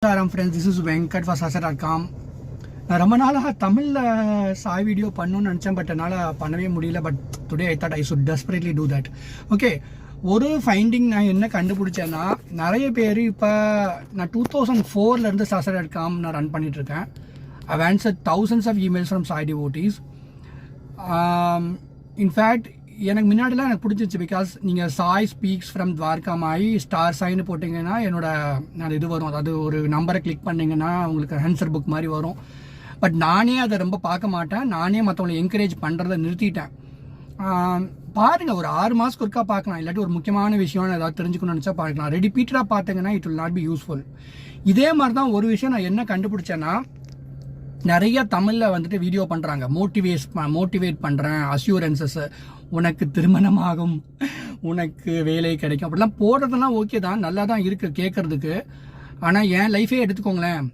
Friends, this is Venkat for Sasa.com. நான் ரொம்ப நாளாக தமிழில் சாய் வீடியோ பண்ணணும்னு நினச்சேன், பட் என்னால் பண்ணவே முடியல. But today I thought I should desperately do that. Okay, ஒரு ஃபைண்டிங் நான் என்ன கண்டுபிடிச்சேன்னா, நிறைய பேர் இப்போ நான் 2004 Sasa.com நான் ரன் பண்ணிகிட்ருக்கேன். I've answered thousands of emails from Sai devotees. In fact எனக்கு முன்னாடிலாம் எனக்கு பிடிச்சிச்சு, பிகாஸ் நீங்கள் சாய் ஸ்பீக்ஸ் ஃப்ரம் துவாரகா மாயி ஸ்டார் சாய்னு போட்டிங்கன்னா நான் இது வரும், அதாவது ஒரு நம்பரை கிளிக் பண்ணிங்கன்னா உங்களுக்கு ஆன்சர் புக் மாதிரி வரும். பட் நானே அதை ரொம்ப பார்க்க மாட்டேன், நானே மற்றவங்களை என்கரேஜ் பண்ணுறதை நிறுத்திட்டேன். பாருங்கள், ஒரு 6 மாதத்துக்கு ஒருக்கா பார்க்கலாம், இல்லாட்டி ஒரு முக்கியமான விஷயம் ஏதாவது தெரிஞ்சுக்கணும்னு நினச்சா பார்க்கலாம். ரிப்பீட்டடாக பார்த்தீங்கன்னா it will not be useful. இதே மாதிரி தான் ஒரு விஷயம் நான் என்ன கண்டுபிடிச்சேன்னா, நிறைய தமிழில் வந்துட்டு வீடியோ பண்ணுறாங்க, மோட்டிவேட் பண்ணுறேன், அஷ்யூரன்சஸ், உனக்கு திருமணமாகும், உனக்கு வேலை கிடைக்கும், அப்படிலாம் போடுறதெல்லாம் ஓகே தான், நல்லா தான் இருக்குது கேட்குறதுக்கு. ஆனால் என் லைஃபே எடுத்துக்கோங்களேன்,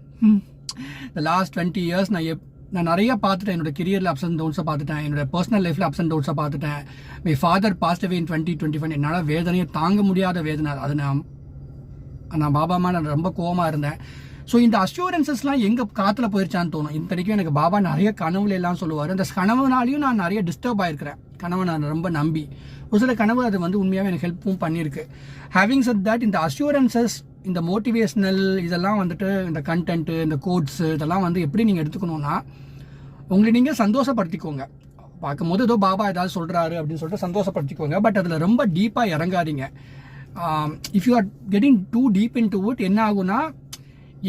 இந்த லாஸ்ட் 20 years நான் நிறைய பார்த்துட்டேன். என்னோட கெரியரில் அப்ஸ் அண்ட் டவுன்ஸை பார்த்துட்டேன், என்னோட பர்சனல் லைஃப்பில் அப்ஸ் அண்ட் டவுன்ஸை பார்த்துட்டேன். மை ஃபாதர் பாஸ்ட் அவே இன் 2025. என்னால் வேதனையை தாங்க முடியாத வேதனை, அது நான் பாபாமா நான் ரொம்ப கோவமாக இருந்தேன். ஸோ இந்த அஷ்யூரன்சஸ்லாம் எங்கே காற்றுல போயிருச்சான்னு தோணும். இத்தனைக்கும் எனக்கு பாபா நிறைய கனவுல எல்லாம் சொல்லுவார். அந்த கனவுனாலையும் நான் நிறைய டிஸ்டர்ப் ஆகிருக்கிறேன். கனவை நான் ரொம்ப நம்பி ஒரு சில கனவு அது உண்மையாகவே எனக்கு ஹெல்ப்பும் பண்ணியிருக்கு. ஹேவிங் செட் தட், இந்த அஷ்யூரன்சஸ், இந்த மோட்டிவேஷ்னல் இதெல்லாம் வந்துட்டு, இந்த கண்டென்ட்டு, இந்த கோட்ஸு, இதெல்லாம் எப்படி நீங்கள் எடுத்துக்கணும்னா, உங்களை நீங்கள் சந்தோஷப்படுத்திக்கோங்க. பார்க்கும்போது ஏதோ பாபா ஏதாவது சொல்கிறாரு அப்படின்னு சொல்லிட்டு சந்தோஷப்படுத்திக்கோங்க. பட் அதில் ரொம்ப டீப்பாக இறங்காதீங்க. If you are getting too deep into it, என்ன ஆகுனா,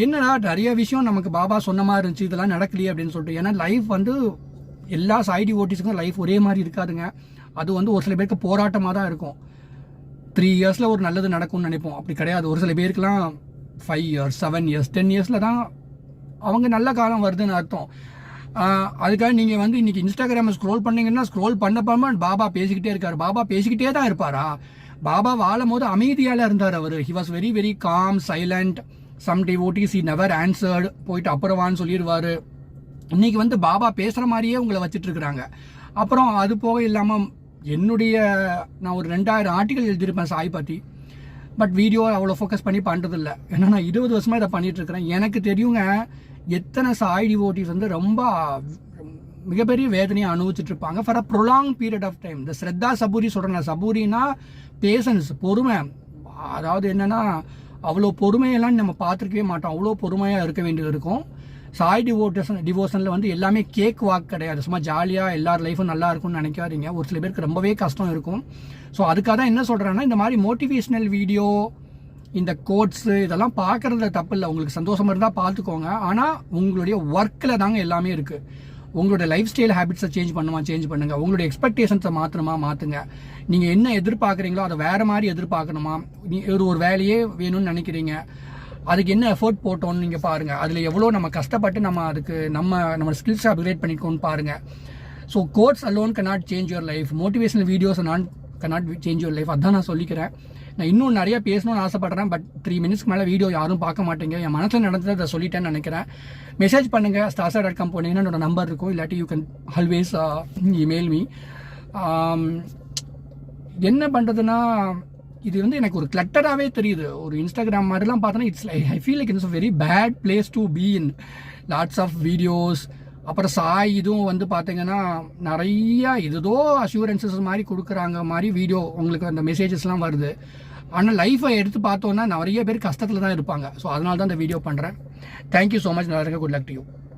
என்னடா நிறைய விஷயம் நமக்கு பாபா சொன்ன மாதிரி இருந்துச்சு, இதெல்லாம் நடக்கலையே அப்படின்னு சொல்லிட்டு. ஏன்னா லைஃப் எல்லா சாய் டிவோட்டிஸுக்கும் லைஃப் ஒரே மாதிரி இருக்காதுங்க. அது ஒரு சில பேருக்கு போராட்டமாக தான் இருக்கும். 3 yearsல ஒரு நல்லது நடக்கும்னு நினைப்போம், அப்படி கிடையாது. ஒரு சில பேருக்குலாம் 5 years, 7 years, 10 yearsல தான் அவங்க நல்ல காலம் வருதுன்னு அர்த்தம். அதுக்காக நீங்கள் இன்னைக்கு இன்ஸ்டாகிராமை ஸ்க்ரோல் பண்ணீங்கன்னா, ஸ்க்ரோல் பண்ணப்பாம பாபா பேசிக்கிட்டே இருக்காரு. பாபா பேசிக்கிட்டே தான் இருப்பாரா? பாபா வாழும் போது அமைதியால இருந்தார் அவர். He was very very calm, silent. Some devotees he never answered, போயிட்டு அப்புறவான்னு சொல்லிடுவார். இன்னைக்கு பாபா பேசுகிற மாதிரியே உங்களை வச்சுட்டு இருக்கிறாங்க. அப்புறம் அது போக இல்லாமல் நான் ஒரு 2000 ஆர்டிகல் எழுதியிருப்பேன் சாய் பற்றி. பட் வீடியோ அவ்வளோ ஃபோக்கஸ் பண்ணி பண்ணுறதில்ல. ஏன்னா நான் 20 வருஷமாக இதை பண்ணிட்டு இருக்கிறேன். எனக்கு தெரியுங்க எத்தனை சாய் டிவோட்டிஸ் ரொம்ப மிகப்பெரிய வேதனையை அனுபவிச்சுட்டு இருப்பாங்க for a prolong period of time. இந்த ஸ்ரத்தா சபூரி சொல்கிறேன். சபூரினா பேஷன்ஸ், பொறுமை. அதாவது என்னென்னா, அவ்வளோ பொறுமையெல்லாம் நம்ம பார்த்துருக்கவே மாட்டோம். அவ்வளோ பொறுமையாக இருக்க வேண்டியது இருக்கும். சாய் டிவோஷனில் எல்லாமே கேக் வாக் கிடையாது. சும்மா ஜாலியாக எல்லார் லைஃபும் நல்லா இருக்கும்னு நினைக்காதீங்க. ஒரு சில பேருக்கு ரொம்பவே கஷ்டம் இருக்கும். ஸோ அதுக்காக தான் என்ன சொல்கிறேன்னா, இந்த மாதிரி மோட்டிவேஷ்னல் வீடியோ, இந்த கோட்ஸு, இதெல்லாம் பார்க்குறதுல தப்பு இல்லை. உங்களுக்கு சந்தோஷமாக இருந்தால் பார்த்துக்கோங்க. ஆனால் உங்களுடைய ஒர்க்கில் தாங்க எல்லாமே இருக்குது. உங்களோட லைஃப் ஸ்டைல் ஹேபிட்ஸை சேஞ்ச் பண்ணுங்கள். உங்களுடைய எக்ஸ்பெக்டேஷன்ஸை மாற்றுங்க. நீங்கள் என்ன எதிர்பார்க்குறீங்களோ அதை வேறு மாதிரி எதிர்பார்க்கணுமா? ஒரு வேலையே வேணும்னு நினைக்கிறீங்க, அதுக்கு என்ன எஃபோர்ட் போட்டோன்னு நீங்கள் பாருங்கள். அதில் எவ்வளோ நம்ம கஷ்டப்பட்டு அதுக்கு நம்ம ஸ்கில்ஸை அப்கிரேட் பண்ணிக்கோன்னு பாருங்கள். So quotes alone cannot change your life, motivational videos cannot change your life. அதான் நான் சொல்லிக்கிறேன். நான் இன்னும் நிறைய பேசணும்னு ஆசைப்படுறேன். பட் 3 minutesக்கு மேலே வீடியோ யாரும் பார்க்க மாட்டேங்க. என் மனசில் நடந்ததை அதை சொல்லிட்டேன்னு நினைக்கிறேன். மெசேஜ் பண்ணுங்கள், Sasa.com போனீங்கன்னா என்னோட நம்பர் இருக்கும். இல்லாட்டி you can always email me. என்ன பண்ணுறதுன்னா, இது எனக்கு ஒரு கிளட்டராகவே தெரியுது. ஒரு இன்ஸ்டாகிராம் மாதிரிலாம் பார்த்தோன்னா it's I feel like it's a very bad place to be in. Lots of videos. அப்புறம் சாய் இதுவும் பார்த்தீங்கன்னா நிறையா இதுதோ அஷ்யூரன்சஸ் மாதிரி கொடுக்குறாங்க மாதிரி வீடியோ உங்களுக்கு அந்த மெசேஜஸ்லாம் வருது. ஆனால் லைஃப்பை எடுத்து பார்த்தோன்னா நிறைய பேர் கஷ்டத்தில் தான் இருப்பாங்க. ஸோ அதனால தான் இந்த வீடியோ பண்ணுறேன். Thank you so much. நல்லா இருக்க. Good luck to you.